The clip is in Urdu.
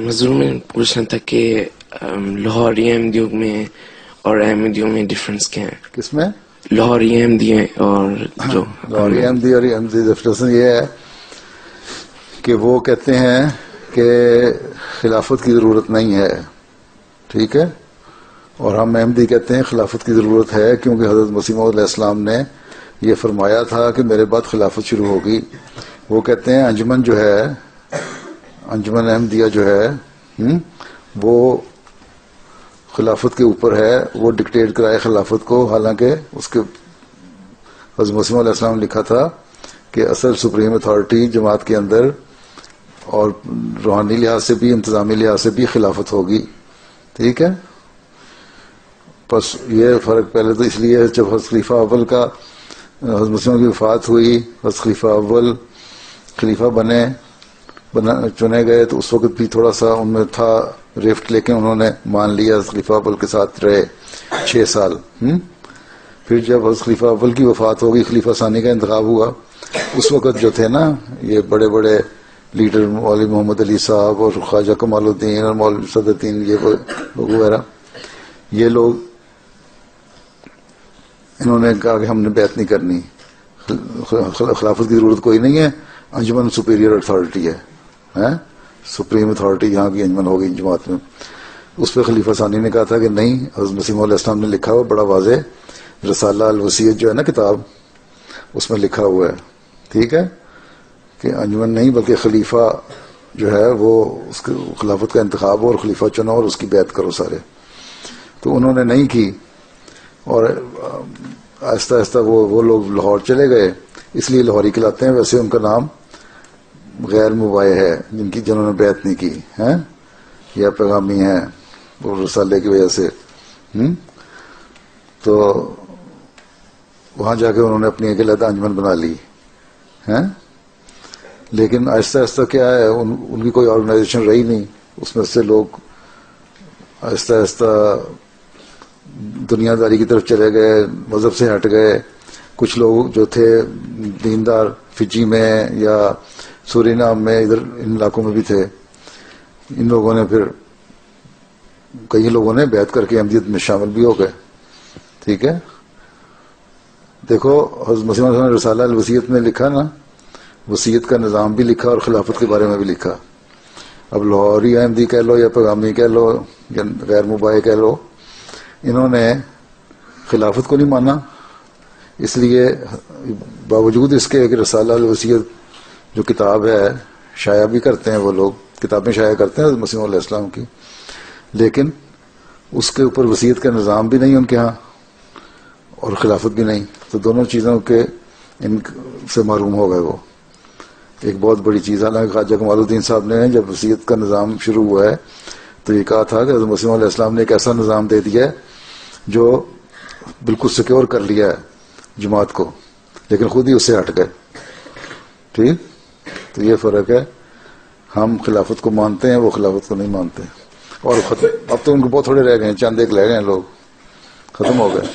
حضور میں پوچھنا تھا کہ لاہوری احمدیوں میں اور احمدیوں میں ڈفرینس کیا ہے؟ کس میں؟ لاہوری احمدی اور جو لاہوری احمدی اور احمدی ڈفرینس یہ ہے کہ وہ کہتے ہیں کہ خلافت کی ضرورت نہیں ہے، ٹھیک ہے، اور ہم احمدی کہتے ہیں خلافت کی ضرورت ہے، کیونکہ حضرت مسیح موعود علیہ السلام نے یہ فرمایا تھا کہ میرے بعد خلافت شروع ہوگی۔ وہ کہتے ہیں انجمن جو ہے، انجمن احمدیہ جو ہے وہ خلافت کے اوپر ہے، وہ ڈکٹیٹ کرائے خلافت کو، حالانکہ اس کے حضرت مسیح موعود علیہ السلام نے لکھا تھا کہ اصل سپریم اتھارٹی جماعت کے اندر اور روحانی لحاظ سے بھی انتظامی لحاظ سے بھی خلافت ہوگی، ٹھیک ہے۔ بس یہ فرق پہلے تو اس لیے جب حضرت خلیفہ اول کا حضرت مسلم کی وفات ہوئی، حضرت خلیفہ اول خلیفہ چنے گئے تو اس وقت بھی تھوڑا سا ان میں تھا رفٹ، لیکن انہوں نے مان لیا، حضرت خلیفہ اول کے ساتھ رہے 6 سال۔ پھر جب حضرت خلیفہ اول کی وفات ہوگی، خلیفہ ثانی کا انتخاب ہوا، اس وقت جو تھے نا یہ بڑے بڑے لیڈر مولوی محمد علی صاحب اور خواجہ کمال الدین اور مولوی صدر الدین یہ لوگ وغیرہ، یہ لوگ انہوں نے کہا کہ ہم نے بیعت نہیں کرنی، خلافت کی ضرورت کوئی نہیں ہے، انجمن سپیریئر اتھارٹی ہے، سپریم اتھارٹی یہاں کی انجمن ہوگی جماعت میں۔ اس پہ خلیفہ ثانی نے کہا تھا کہ نہیں، حضرت مسیح موعود علیہ السلام نے لکھا ہوا بڑا واضح، رسالہ الوصیت جو ہے نا کتاب، اس میں لکھا ہوا ہے، ٹھیک ہے، کہ انجمن نہیں بلکہ خلیفہ جو ہے وہ اس کے خلافت کا انتخاب ہو اور خلیفہ چنو اور اس کی بیعت کرو سارے۔ تو انہوں نے نہیں کی، اور آہستہ آہستہ وہ لوگ لاہور چلے گئے، اس لیے لاہوری کہلاتے ہیں، ویسے ان کا نام غیر مباح ہے، جنہوں نے بیعت نہیں کی ہیں یا پیغامی ہیں وہ رسالے کی وجہ سے۔ تو وہاں جا کے انہوں نے اپنی ایک علیحدہ انجمن بنا لی ہیں، لیکن آہستہ آہستہ کیا ہے ان کی کوئی آرگنائزیشن رہی نہیں، اس میں سے لوگ آہستہ آہستہ دنیا داری کی طرف چلے گئے، مذہب سے ہٹ گئے۔ کچھ لوگ جو تھے دیندار فجی میں یا سورینام میں، ادھر ان علاقوں میں بھی تھے، ان لوگوں نے پھر کئی لوگوں نے بیعت کر کے احمدیت میں شامل بھی ہو گئے، ٹھیک ہے۔ دیکھو حضرت مسیح موعود نے رسالہ الوصیت میں لکھا نا، وصیت کا نظام بھی لکھا اور خلافت کے بارے میں بھی لکھا۔ اب لاہوری احمدی کہہ لو یا پیغامی کہہ لو یا غیر مباح کہہ لو، انہوں نے خلافت کو نہیں مانا، اس لیے باوجود اس کے ایک رسالہ الوصیت جو کتاب ہے شائع بھی کرتے ہیں، وہ لوگ کتابیں شائع کرتے ہیں حضرت مسیح علیہ السلام کی، لیکن اس کے اوپر وصیت کا نظام بھی نہیں ان کے ہاں اور خلافت بھی نہیں، تو دونوں چیزوں کے ان سے محروم ہو گئے۔ وہ ایک بہت بڑی چیز، حالانکہ خواجہ کمال الدین صاحب نے جب وصیت کا نظام شروع ہوا ہے تو یہ کہا تھا کہ حضرت مسیح علیہ السلام نے ایک ایسا نظام دے دیا ہے جو بالکل سیکیور کر لیا ہے جماعت کو، لیکن خود ہی اس سے ہٹ گئے، ٹھیک۔ تو یہ فرق ہے، ہم خلافت کو مانتے ہیں، وہ خلافت کو نہیں مانتے، اور ختم، اب تو ان کو بہت تھوڑے رہ گئے ہیں، چند ایک رہ گئے ہیں لوگ، ختم ہو گئے۔